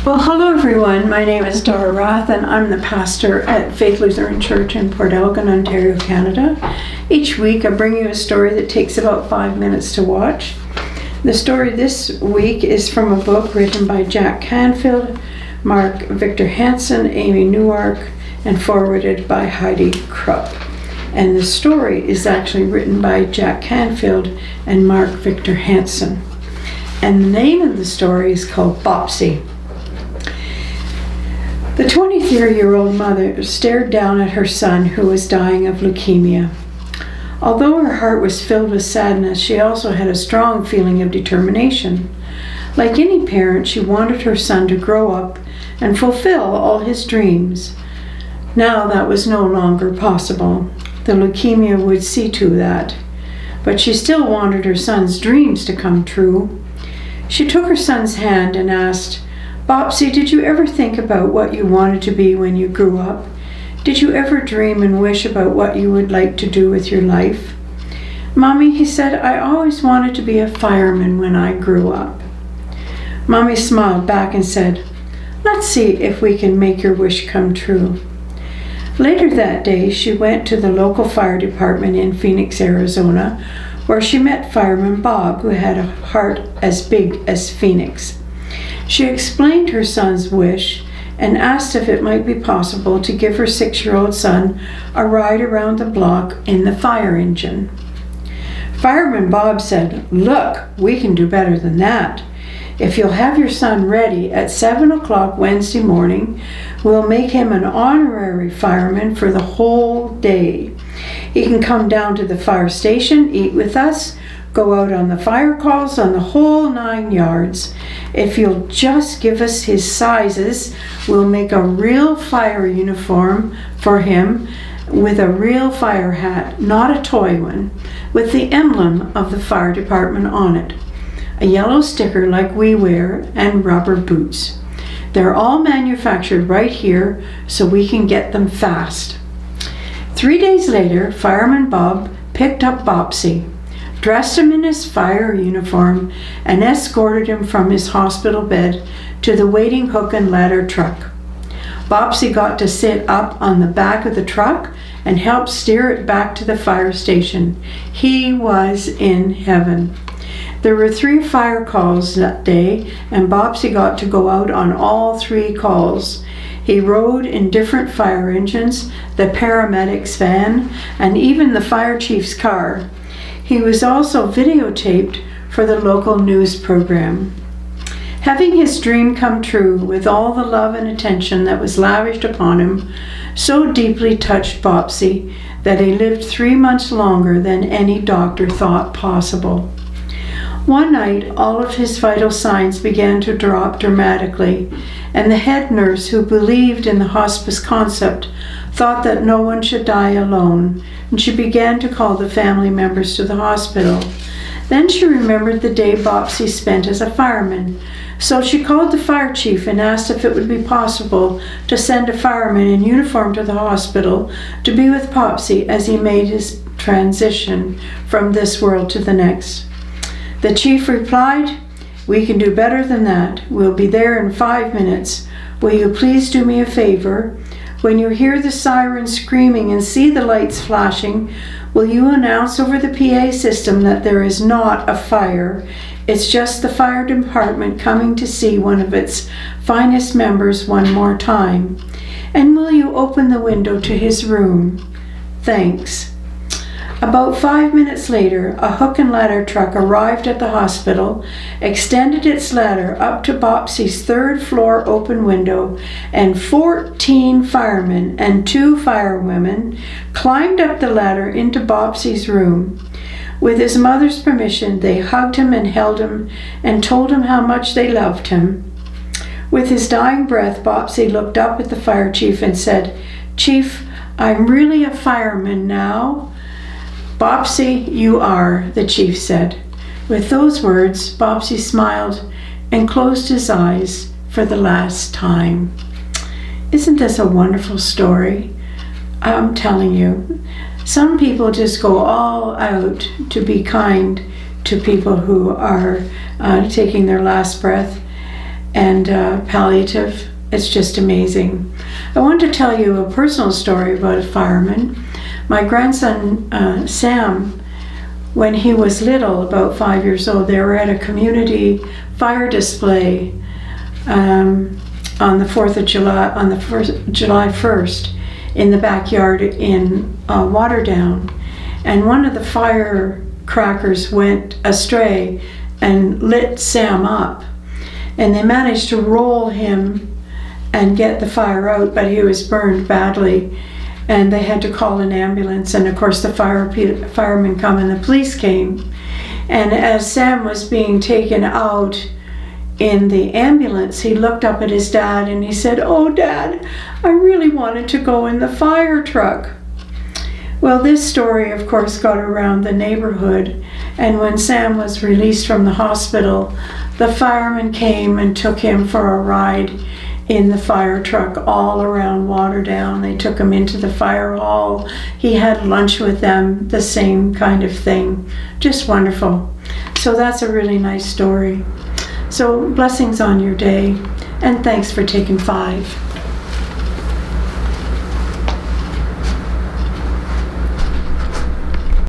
Well, hello everyone. My name is Dora Roth and I'm the pastor at Faith Lutheran Church in Port Elgin, Ontario, Canada. Each week I bring you a story that takes about 5 minutes to watch. The story this week is from a book written by Jack Canfield, Mark Victor Hansen, Amy Newark, and forwarded by Heidi Krupp. And the story is actually written by Jack Canfield and Mark Victor Hansen. And the name of the story is called Bopsy. The 23-year-old mother stared down at her son who was dying of leukemia. Although her heart was filled with sadness, she also had a strong feeling of determination. Like any parent, she wanted her son to grow up and fulfill all his dreams. Now that was no longer possible. The leukemia would see to that. But she still wanted her son's dreams to come true. She took her son's hand and asked, "Bopsy, did you ever think about what you wanted to be when you grew up? Did you ever dream and wish about what you would like to do with your life?" "Mommy," he said, "I always wanted to be a fireman when I grew up." Mommy smiled back and said, "Let's see if we can make your wish come true." Later that day, she went to the local fire department in Phoenix, Arizona, where she met Fireman Bob, who had a heart as big as Phoenix. She explained her son's wish and asked if it might be possible to give her 6-year-old son a ride around the block in the fire engine. Fireman Bob said, "Look, we can do better than that. If you'll have your son ready at 7 o'clock Wednesday morning, we'll make him an honorary fireman for the whole day. He can come down to the fire station, eat with us, go out on the fire calls, on the whole 9 yards. If you'll just give us his sizes, we'll make a real fire uniform for him with a real fire hat, not a toy one, with the emblem of the fire department on it, a yellow sticker like we wear, and rubber boots. They're all manufactured right here, so we can get them fast." 3 days later, Fireman Bob picked up Bopsy, dressed him in his fire uniform, and escorted him from his hospital bed to the waiting hook and ladder truck. Bopsy got to sit up on the back of the truck and help steer it back to the fire station. He was in heaven. There were 3 fire calls that day, and Bopsy got to go out on all 3 calls. He rode in different fire engines, the paramedics' van, and even the fire chief's car. He was also videotaped for the local news program. Having his dream come true with all the love and attention that was lavished upon him so deeply touched Bopsy that he lived 3 months longer than any doctor thought possible. One night, all of his vital signs began to drop dramatically, and the head nurse, who believed in the hospice concept, thought that no one should die alone, and she began to call the family members to the hospital. Then she remembered the day Bopsy spent as a fireman, so she called the fire chief and asked if it would be possible to send a fireman in uniform to the hospital to be with Bopsy as he made his transition from this world to the next. The chief replied, "We can do better than that. We'll be there in 5 minutes. Will you please do me a favor? When you hear the siren screaming and see the lights flashing, will you announce over the PA system that there is not a fire? It's just the fire department coming to see one of its finest members one more time. And will you open the window to his room? Thanks." About 5 minutes later, a hook and ladder truck arrived at the hospital, extended its ladder up to Bopsy's 3rd floor open window, and 14 firemen and 2 firewomen climbed up the ladder into Bopsy's room. With his mother's permission, they hugged him and held him and told him how much they loved him. With his dying breath, Bopsy looked up at the fire chief and said, "Chief, I'm really a fireman now." "Bopsy, you are," the chief said. With those words, Bopsy smiled and closed his eyes for the last time. Isn't this a wonderful story? I'm telling you, some people just go all out to be kind to people who are taking their last breath. and palliative. It's just amazing. I wanted to tell you a personal story about a fireman. My grandson, Sam, when he was little, about 5 years old, they were at a community fire display on the 4th of July, on the July 1st, in the backyard in Waterdown. And one of the firecrackers went astray and lit Sam up. And they managed to roll him and get the fire out, but he was burned badly. And they had to call an ambulance, and of course the firemen come and the police came. And as Sam was being taken out in the ambulance, he looked up at his dad and he said, "Oh, Dad, I really wanted to go in the fire truck." Well, this story, of course, got around the neighborhood, and when Sam was released from the hospital, the firemen came and took him for a ride in the fire truck all around Waterdown. They took him into the fire hall. He had lunch with them, the same kind of thing. Just wonderful. So that's a really nice story. So blessings on your day, and thanks for taking 5.